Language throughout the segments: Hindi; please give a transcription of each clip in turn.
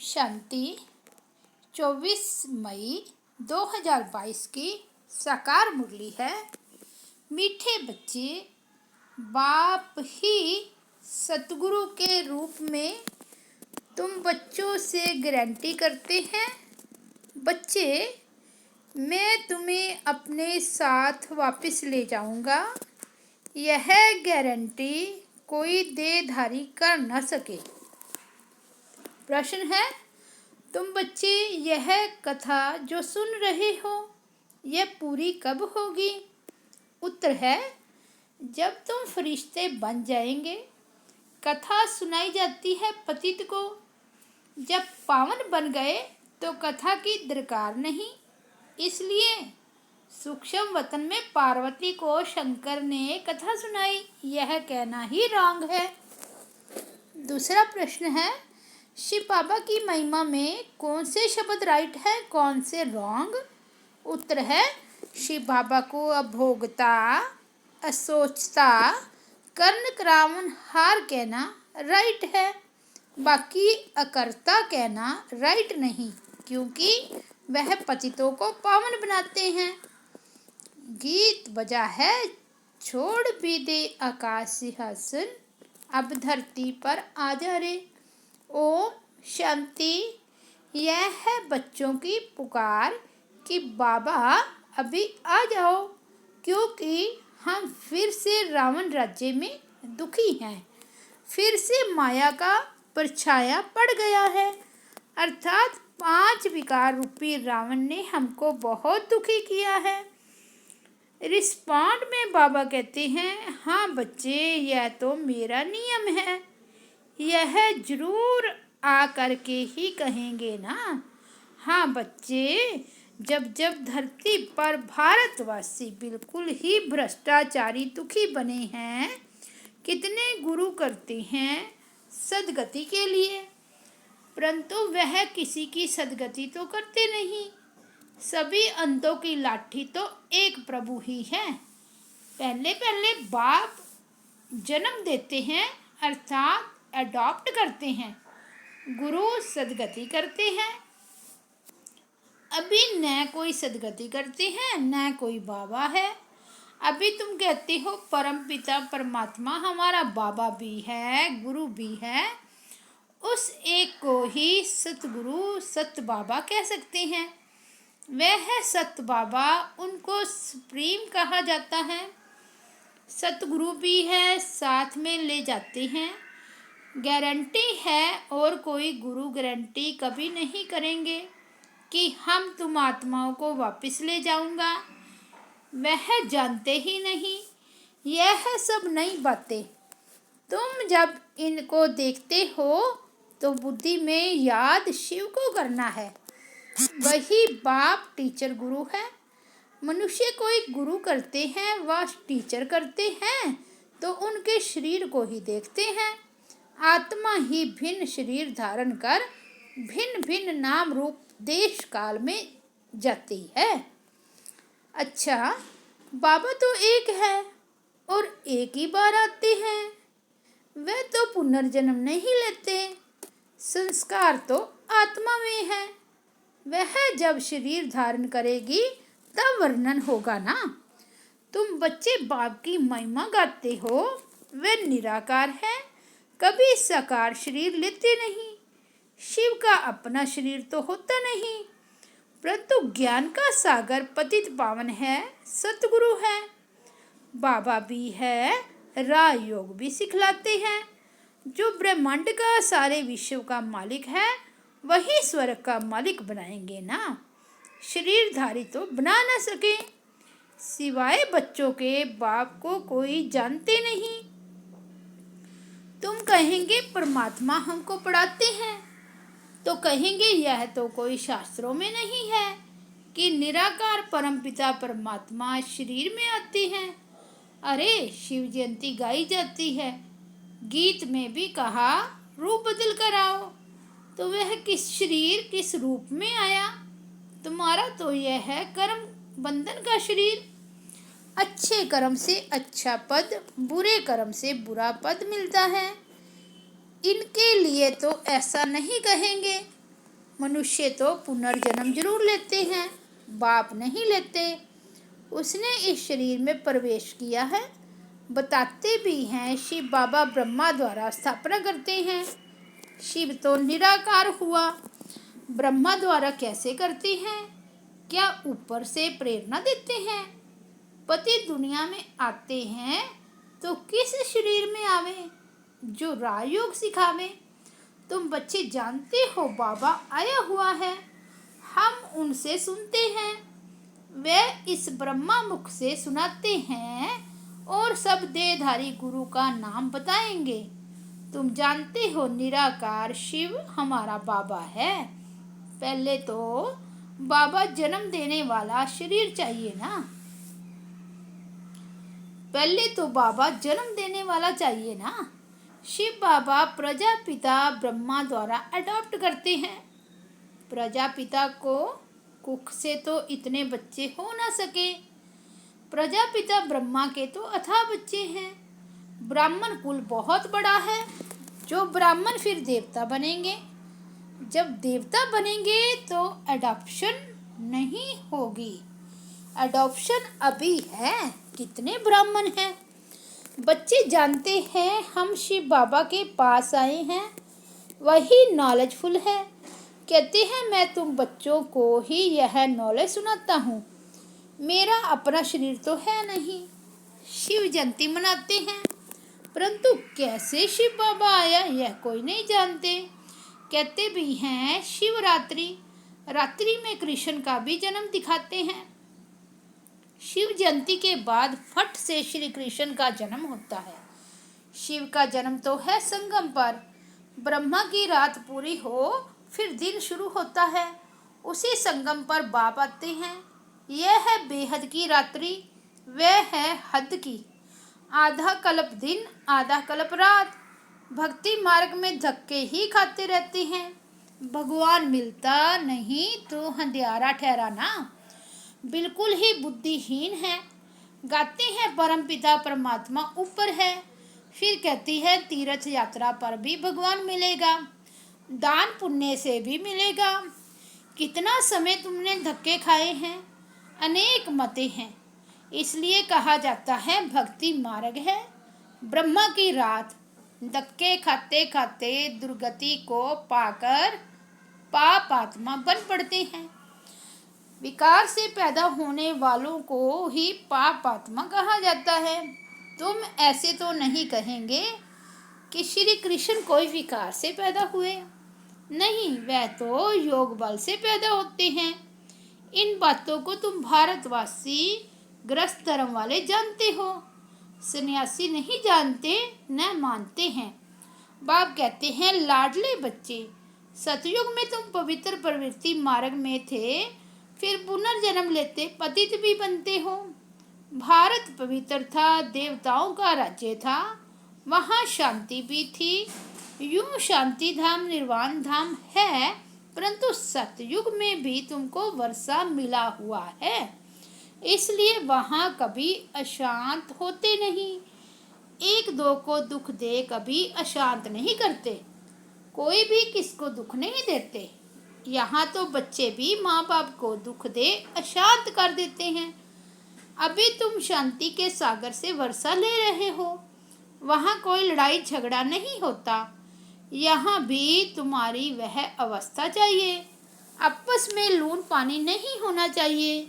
शांति 24 मई 2022 की साकार मुरली है। मीठे बच्चे, बाप ही सतगुरु के रूप में तुम बच्चों से गारंटी करते हैं। बच्चे, मैं तुम्हें अपने साथ वापस ले जाऊंगा। यह गारंटी कोई देहधारी कर न सके। प्रश्न है, तुम बच्चे यह कथा जो सुन रहे हो यह पूरी कब होगी? उत्तर है, जब तुम फरिश्ते बन जाएंगे। कथा सुनाई जाती है पतित को। जब पावन बन गए तो कथा की दरकार नहीं। इसलिए सूक्ष्म वतन में पार्वती को शंकर ने कथा सुनाई, यह कहना ही रॉन्ग है। दूसरा प्रश्न है, शिव बाबा की महिमा में कौन से शब्द राइट है, कौन से रॉन्ग? उत्तर है, शिव बाबा को अभोगता, असोचता, कर्ण करावन हार कहना राइट है। बाकी अकर्ता कहना राइट नहीं, क्योंकि वह पतितों को पावन बनाते हैं। गीत बजा है, छोड़ भी दे आकाश सिंहासन, अब धरती पर आ जा रे। ओम शांति। यह है बच्चों की पुकार कि बाबा अभी आ जाओ, क्योंकि हम फिर से रावण राज्य में दुखी हैं। फिर से माया का परछाया पड़ गया है, अर्थात 5 विकार रूपी रावण ने हमको बहुत दुखी किया है। रिस्पॉन्ड में बाबा कहते हैं, हाँ बच्चे, यह तो मेरा नियम है। यह जरूर आ करके ही कहेंगे ना। हाँ बच्चे, जब जब धरती पर भारतवासी बिल्कुल ही भ्रष्टाचारी दुखी बने हैं, कितने गुरु करते हैं सदगति के लिए, परंतु वह किसी की सदगति तो करते नहीं। सभी अंतों की लाठी तो एक प्रभु ही है। पहले पहले बाप जन्म देते हैं, अर्थात अडॉप्ट करते हैं। गुरु सदगति करते हैं। अभी न कोई सदगति करते हैं न कोई बाबा है। अभी तुम कहते हो परम पिता परमात्मा हमारा बाबा भी है, गुरु भी है। उस एक को ही सतगुरु सत बाबा कह सकते हैं। वह सत बाबा, उनको सुप्रीम कहा जाता है। सतगुरु भी है, साथ में ले जाते हैं। गारंटी है, और कोई गुरु गारंटी कभी नहीं करेंगे कि हम तुम आत्माओं को वापस ले जाऊंगा। वह जानते ही नहीं। यह सब नई बातें। तुम जब इनको देखते हो तो बुद्धि में याद शिव को करना है। वही बाप टीचर गुरु है। मनुष्य कोई गुरु करते हैं व टीचर करते हैं तो उनके शरीर को ही देखते हैं। आत्मा ही भिन्न शरीर धारण कर भिन्न भिन्न नाम रूप देश काल में जाती है। अच्छा, बाबा तो एक है और एक ही बार आते हैं। वे तो पुनर्जन्म नहीं लेते। संस्कार तो आत्मा में है। वह जब शरीर धारण करेगी तब वर्णन होगा ना। तुम बच्चे बाप की महिमा गाते हो। वे निराकार है, कभी साकार शरीर लेते नहीं। शिव का अपना शरीर तो होता नहीं, परंतु ज्ञान का सागर पतित पावन है, सतगुरु है। बाबा भी है, राज योग भी सिखलाते हैं। जो ब्रह्मांड का सारे विश्व का मालिक है वही स्वर्ग का मालिक बनाएंगे ना। शरीरधारी तो बना न सके। सिवाय बच्चों के बाप को कोई जानते नहीं। तुम कहेंगे परमात्मा हमको पढ़ाते हैं, तो कहेंगे यह तो कोई शास्त्रों में नहीं है कि निराकार परमपिता परमात्मा शरीर में आते हैं। अरे, शिव जयंती गाई जाती है, गीत में भी कहा रूप बदल कर आओ। तो वह किस शरीर किस रूप में आया? तुम्हारा तो यह है कर्म बंधन का शरीर। अच्छे कर्म से अच्छा पद, बुरे कर्म से बुरा पद मिलता है। इनके लिए तो ऐसा नहीं कहेंगे। मनुष्य तो पुनर्जन्म जरूर लेते हैं, बाप नहीं लेते। उसने इस शरीर में प्रवेश किया है। बताते भी हैं शिव बाबा ब्रह्मा द्वारा स्थापना करते हैं। शिव तो निराकार हुआ, ब्रह्मा द्वारा कैसे करते हैं? क्या ऊपर से प्रेरणा देते हैं? पति दुनिया में आते हैं तो किस शरीर में आवे जो राजयोग सिखावे? तुम बच्चे जानते हो बाबा आया हुआ है, हम उनसे सुनते हैं, वे इस ब्रह्मा मुख से सुनाते हैं और सब देहधारी गुरु का नाम बताएंगे। तुम जानते हो निराकार शिव हमारा बाबा है। पहले तो बाबा जन्म देने वाला शरीर चाहिए ना, पहले तो बाबा जन्म देने वाला चाहिए ना। शिव बाबा प्रजापिता ब्रह्मा द्वारा अडॉप्ट करते हैं। प्रजापिता को कुख से तो इतने बच्चे हो ना सके। प्रजापिता ब्रह्मा के तो अथाह बच्चे हैं। ब्राह्मण कुल बहुत बड़ा है, जो ब्राह्मण फिर देवता बनेंगे। जब देवता बनेंगे तो अडॉप्शन नहीं होगी। अडॉप्शन अभी है। कितने ब्राह्मण हैं? बच्चे जानते हैं हम शिव बाबा के पास आए हैं, वही नॉलेजफुल है। कहते हैं मैं तुम बच्चों को ही यह नॉलेज सुनाता हूँ, मेरा अपना शरीर तो है नहीं। शिव जयंती मनाते हैं, परंतु कैसे शिव बाबा आया यह कोई नहीं जानते। कहते भी हैं शिवरात्रि, रात्रि में कृष्ण का भी जन्म दिखाते हैं। शिव जयंती के बाद फट से श्री कृष्ण का जन्म होता है। शिव का जन्म तो है संगम पर। ब्रह्मा की रात पूरी हो फिर दिन शुरू होता है, उसी संगम पर बाप आते हैं। यह है बेहद की रात्रि, वह है हद की। आधा कल्प दिन आधा कल्प रात। भक्ति मार्ग में धक्के ही खाते रहते हैं। भगवान मिलता नहीं तो अंधियारा ठहराना। बिल्कुल ही बुद्धिहीन है। गाते हैं परमपिता परमात्मा ऊपर है, फिर कहती है तीर्थ यात्रा पर भी भगवान मिलेगा, दान पुण्य से भी मिलेगा। कितना समय तुमने धक्के खाए हैं? अनेक मतें हैं, इसलिए कहा जाता है भक्ति मार्ग है। ब्रह्मा की रात धक्के खाते खाते दुर्गति को पाकर पाप आत्मा बन पड़ते हैं। विकार से पैदा होने वालों को ही पाप आत्मा कहा जाता है। तुम ऐसे तो नहीं कहेंगे कि श्री कृष्ण कोई विकार से पैदा हुए? नहीं, वह तो योग बल से पैदा होते हैं। इन बातों को तुम भारतवासी ग्रस्त धर्म वाले जानते हो, सन्यासी नहीं जानते न मानते हैं। बाप कहते हैं लाडले बच्चे, सतयुग में तुम पवित्र प्रवृत्ति मार्ग में थे, फिर पुनर्जन्म लेते पतित भी बनते हो। भारत पवित्र था, देवताओं का राज्य था, वहाँ शांति भी थी। यूं शांति धाम निर्वाण धाम है, परंतु सतयुग में भी तुमको वर्षा मिला हुआ है, इसलिए वहाँ कभी अशांत होते नहीं। एक दो को दुख दे कभी अशांत नहीं करते, कोई भी किसको दुख नहीं देते। यहाँ तो बच्चे भी माँ बाप को दुख दे अशांत कर देते हैं। अभी तुम शांति के सागर से वर्षा ले रहे हो, वहाँ कोई लड़ाई झगड़ा नहीं होता। यहाँ भी तुम्हारी वह अवस्था चाहिए, आपस में लून पानी नहीं होना चाहिए।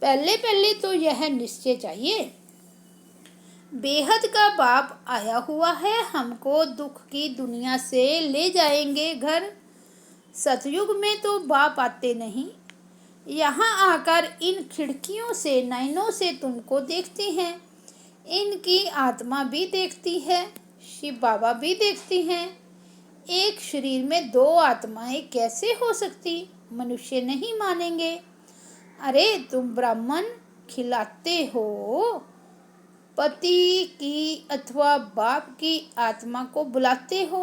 पहले पहले तो यह निश्चय चाहिए, बेहद का बाप आया हुआ है, हमको दुख की दुनिया से ले जाएंगे घर। सतयुग में तो बाप आते नहीं, यहाँ आकर इन खिड़कियों से नयनों से तुमको देखते हैं। इनकी आत्मा भी देखती है, शिव बाबा भी देखती हैं। एक शरीर में दो आत्माएं कैसे हो सकती? मनुष्य नहीं मानेंगे। अरे तुम ब्राह्मण खिलाते हो, पति की अथवा बाप की आत्मा को बुलाते हो,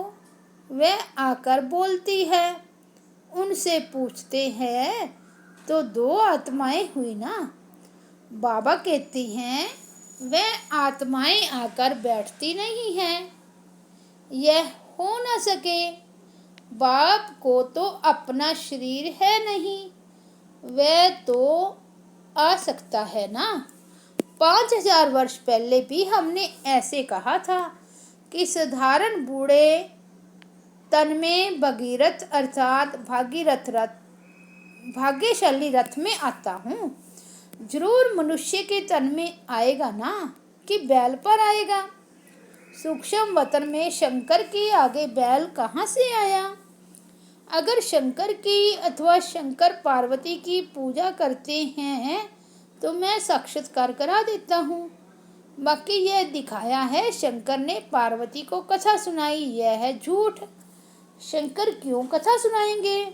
वह आकर बोलती है, उनसे पूछते हैं तो दो आत्माएं हुई ना। बाबा कहती हैं वह आत्माएं आकर बैठती नहीं हैं, यह हो न सके। बाप को तो अपना शरीर है नहीं, वह तो आ सकता है ना। 5,000 वर्ष पहले भी हमने ऐसे कहा था कि साधारण बूढ़े तन में भगीरथ अर्थात भाग्यशाली रथ में आता हूँ। जरूर मनुष्य के तन में आएगा ना, कि बैल पर आएगा। सूक्ष्म वतन में शंकर के आगे बैल कहाँ से आया? अगर शंकर की अथवा शंकर पार्वती की पूजा करते हैं तो मैं साक्षात्कार करा देता हूँ। बाकी यह दिखाया है शंकर ने पार्वती को कथा सुनाई, यह है झूठ। शंकर क्यों कथा सुनाएंगे?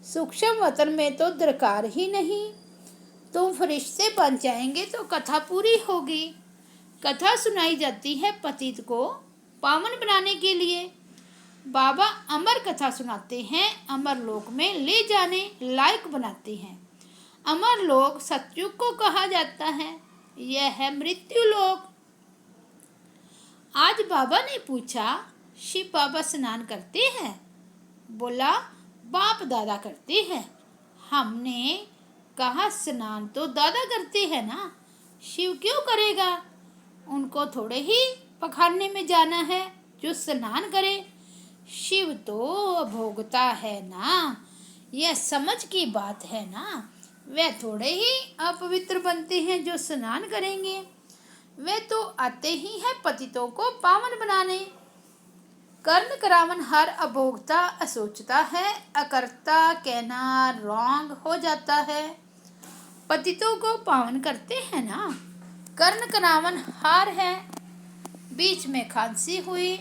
सूक्ष्म वतन में तो दरकार ही नहीं। तुम फरिश्ते बन जाएंगे तो कथा पूरी होगी। कथा सुनाई जाती है पतित को पावन बनाने के लिए। बाबा अमर कथा सुनाते हैं, अमर लोक में ले जाने लायक बनाते हैं। अमर लोक सतयुग को कहा जाता है, यह है मृत्यु लोक। आज बाबा ने पूछा, शिव बाबा स्नान करते हैं? बोला, बाप दादा करते हैं। हमने कहा, स्नान तो दादा करते हैं ना, शिव क्यों करेगा? उनको थोड़े ही पखारने में जाना है जो स्नान करे। शिव तो भोगता है ना, यह समझ की बात है ना। वे थोड़े ही अपवित्र बनते हैं जो स्नान करेंगे। वे तो आते ही हैं पतितों को पावन बनाने। कर्ण करावन हर अभोगता असोचता है, अकर्ता कहना रॉन्ग हो जाता है। पतितों को पावन करते हैं ना। कर्ण करावन हार है, बीच में खांसी हुई।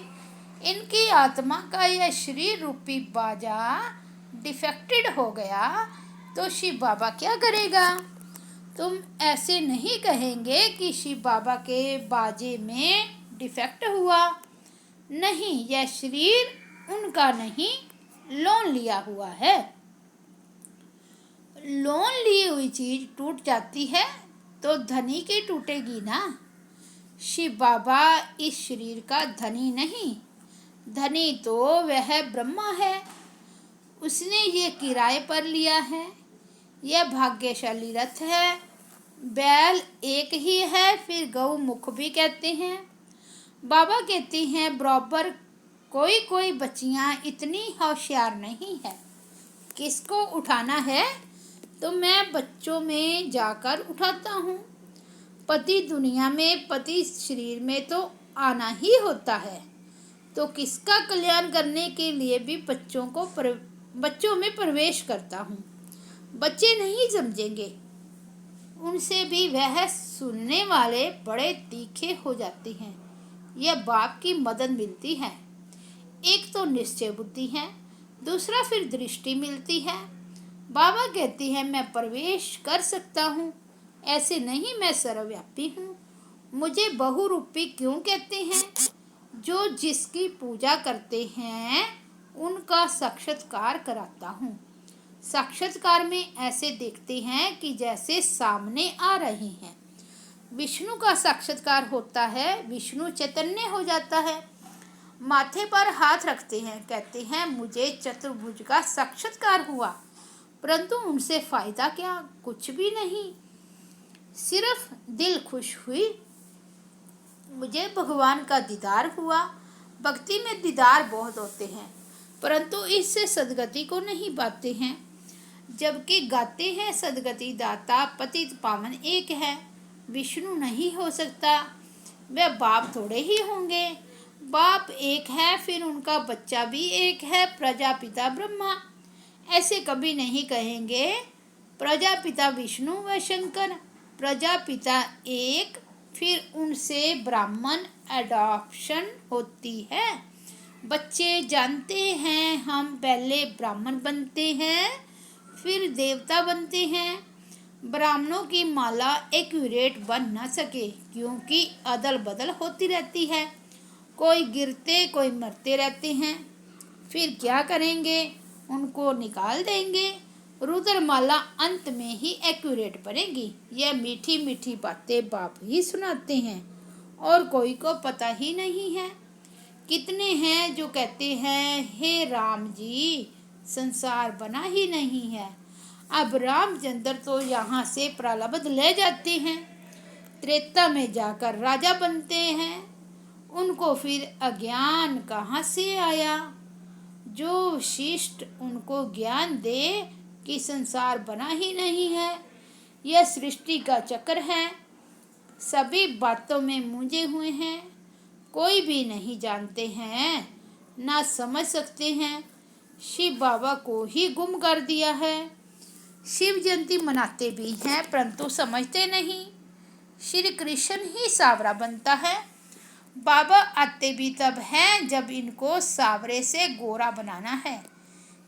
इनकी आत्मा का यह शरीर रूपी बाजा डिफेक्टेड हो गया तो शिव बाबा क्या करेगा? तुम ऐसे नहीं कहेंगे कि शिव बाबा के बाजे में डिफेक्ट हुआ। नहीं, यह शरीर उनका नहीं, लोन लिया हुआ है। लोन ली हुई चीज टूट जाती है तो धनी की टूटेगी ना। शिव बाबा इस शरीर का धनी नहीं, धनी तो वह ब्रह्मा है। उसने ये किराए पर लिया है। यह भाग्यशाली रथ है। बैल एक ही है, फिर गौ मुख भी कहते हैं। बाबा कहते हैं बराबर कोई कोई बच्चियां इतनी होशियार नहीं है। किसको उठाना है तो मैं बच्चों में जाकर उठाता हूँ। पति दुनिया में पति शरीर में तो आना ही होता है, तो किसका कल्याण करने के लिए भी बच्चों में प्रवेश करता हूँ। बच्चे नहीं समझेंगे, उनसे भी वह सुनने वाले बड़े तीखे हो जाते हैं। यह बाप की मदद मिलती है। एक तो निश्चय बुद्धि है, दूसरा फिर दृष्टि मिलती है। बाबा कहती है मैं प्रवेश कर सकता हूँ, ऐसे नहीं मैं सर्वव्यापी हूँ। मुझे बहुरूपी क्यों कहते हैं? जो जिसकी पूजा करते हैं उनका साक्षात्कार कराता हूँ। साक्षात्कार में ऐसे देखते हैं कि जैसे सामने आ रहे हैं। विष्णु का साक्षात्कार होता है, विष्णु चैतन्य हो जाता है। माथे पर हाथ रखते हैं, कहते हैं मुझे चतुर्भुज का साक्षात्कार हुआ, परंतु उनसे फायदा क्या? कुछ भी नहीं, सिर्फ दिल खुश हुई। मुझे भगवान का दीदार हुआ। भक्ति में दीदार बहुत होते हैं, परंतु इससे सदगति को नहीं पाते हैं। जबकि गाते हैं सदगति दाता पतित पावन एक है। विष्णु नहीं हो सकता, वह बाप थोड़े ही होंगे। बाप एक है, फिर उनका बच्चा भी एक है, प्रजापिता ब्रह्मा। ऐसे कभी नहीं कहेंगे प्रजापिता विष्णु व शंकर। प्रजापिता एक, फिर उनसे ब्राह्मण एडॉप्शन होती है। बच्चे जानते हैं हम पहले ब्राह्मण बनते हैं, फिर देवता बनते हैं। ब्राह्मणों की माला एक्यूरेट बन न सके, क्योंकि अदल बदल होती रहती है। कोई गिरते कोई मरते रहते हैं। फिर क्या करेंगे? उनको निकाल देंगे। रुद्रमाला अंत में ही एक्यूरेट बनेगी। यह मीठी मीठी बातें बाप ही सुनाते हैं और कोई को पता ही नहीं है कितने हैं जो कहते हैं हे राम जी संसार बना ही नहीं है। अब रामचंद्र तो यहाँ से प्रलब्ध ले जाते हैं, त्रेता में जाकर राजा बनते हैं। उनको फिर अज्ञान कहाँ से आया जो वशिष्ठ उनको ज्ञान दे कि संसार बना ही नहीं है, यह सृष्टि का चक्र है, सभी बातों में मूंझे हुए हैं, कोई भी नहीं जानते हैं ना समझ सकते हैं। शिव बाबा को ही गुम कर दिया है। शिव जयंती मनाते भी हैं परंतु समझते नहीं। श्री कृष्ण ही सावरा बनता है। बाबा आते भी तब हैं जब इनको सावरे से गोरा बनाना है।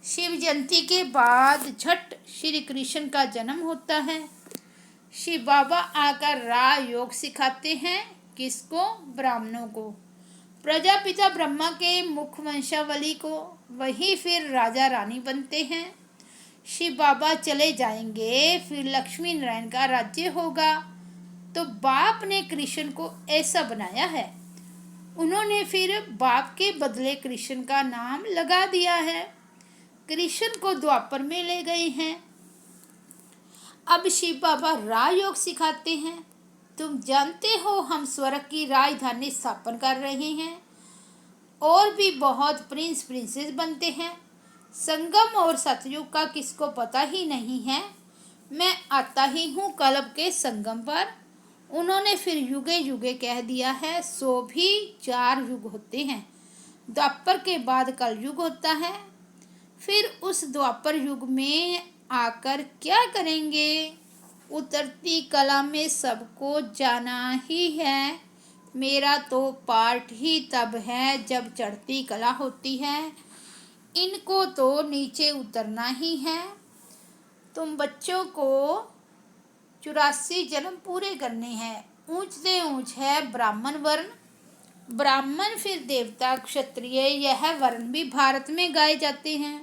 शिव जयंती के बाद झट श्री कृष्ण का जन्म होता है। शिव बाबा आकर राजयोग सिखाते हैं, किसको? ब्राह्मणों को, प्रजापिता ब्रह्मा के मुख वंशावली को। वही फिर राजा रानी बनते हैं। शिव बाबा चले जाएंगे, फिर लक्ष्मी नारायण का राज्य होगा। तो बाप ने कृष्ण को ऐसा बनाया है, उन्होंने फिर बाप के बदले कृष्ण का नाम लगा दिया है। कृष्ण को द्वापर में ले गए हैं। अब शिव बाबा राजयोग सिखाते हैं। तुम जानते हो हम स्वर्ग की राजधानी स्थापन कर रहे हैं और भी बहुत प्रिंस प्रिंसेस बनते हैं। संगम और सतयुग का किसको पता ही नहीं है। मैं आता ही हूँ कल्प के संगम पर। उन्होंने फिर युगे युगे कह दिया है, सो भी 4 युग होते हैं। द्वापर के बाद कलयुग होता है। फिर उस द्वापर युग में आकर क्या करेंगे? उतरती कला में सबको जाना ही है। मेरा तो पार्ट ही तब है जब चढ़ती कला होती है। इनको तो नीचे उतरना ही है। तुम बच्चों को 84 जन्म पूरे करने हैं। ऊंच से ऊंच है ब्राह्मण वर्ण। ब्राह्मण फिर देवता क्षत्रिय, यह वर्ण भी भारत में गाए जाते हैं।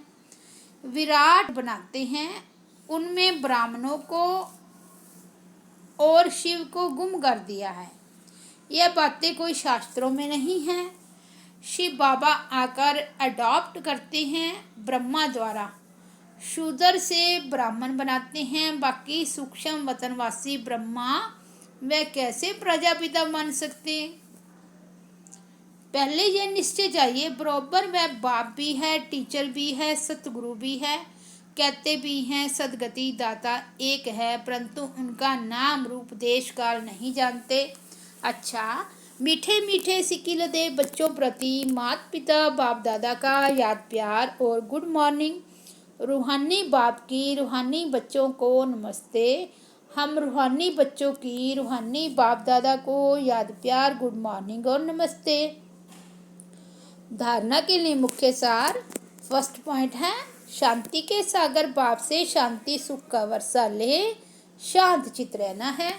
विराट बनाते हैं, उनमें ब्राह्मणों को और शिव को गुम कर दिया है। यह बातें कोई शास्त्रों में नहीं हैं। शिव बाबा आकर अडॉप्ट करते हैं ब्रह्मा द्वारा। शूद्र से ब्राह्मण बनाते हैं। बाकी सूक्ष्म वतनवासी ब्रह्मा वे कैसे प्रजापिता बन सकते? पहले ये निश्चय चाहिए बरोबर वह बाप भी है, टीचर भी है, सतगुरु भी है। कहते भी हैं सदगति दाता एक है, परंतु उनका नाम रूप देश काल नहीं जानते। अच्छा, मीठे मीठे सिकिल दे बच्चों प्रति माता पिता बाप दादा का याद प्यार और गुड मॉर्निंग। रूहानी बाप की रूहानी बच्चों को नमस्ते। हम रूहानी बच्चों की रूहानी बाप दादा को याद प्यार, गुड मॉर्निंग और नमस्ते। धारणा के लिए मुख्य सार। फर्स्ट पॉइंट है, शांति के सागर बाप से शांति सुख का वर्षा ले, शांत चित रहना है।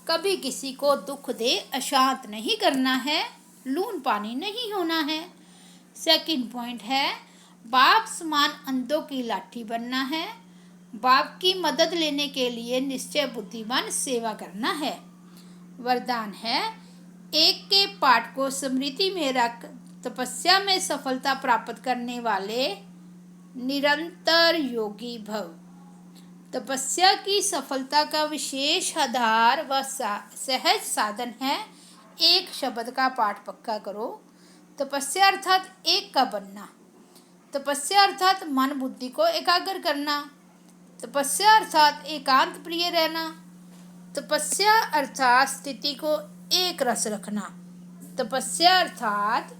कभी किसी को दुख दे अशांत नहीं करना है, लून पानी नहीं होना है। सेकंड पॉइंट है, बाप समान अंधों की लाठी बनना है। बाप की मदद लेने के लिए निश्चय बुद्धिमान सेवा करना है। वरदान है, एक के पाठ को स्मृति में रख तपस्या में सफलता प्राप्त करने वाले निरंतर योगी भव। तपस्या की सफलता का विशेष आधार व सहज साधन है। एक शब्द का पाठ पक्का करो। तपस्या अर्थात एक का बनना। तपस्या अर्थात मन बुद्धि को एकाग्र करना। तपस्या अर्थात एकांत प्रिय रहना। तपस्या अर्थात स्थिति को एक रस रखना। तपस्या अर्थात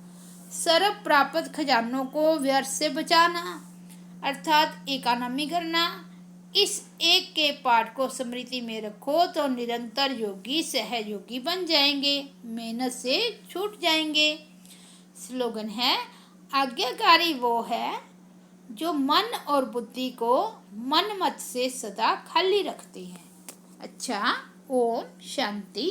सर्व प्राप्त खजानों को व्यर्थ से बचाना, अर्थात इकोनॉमी करना। इस एक के पाठ को स्मृति में रखो तो निरंतर योगी सहयोगी बन जाएंगे, मेहनत से छूट जाएंगे। स्लोगन है, आज्ञाकारी वो है जो मन और बुद्धि को मन मत से सदा खाली रखते हैं। अच्छा, ओम शांति।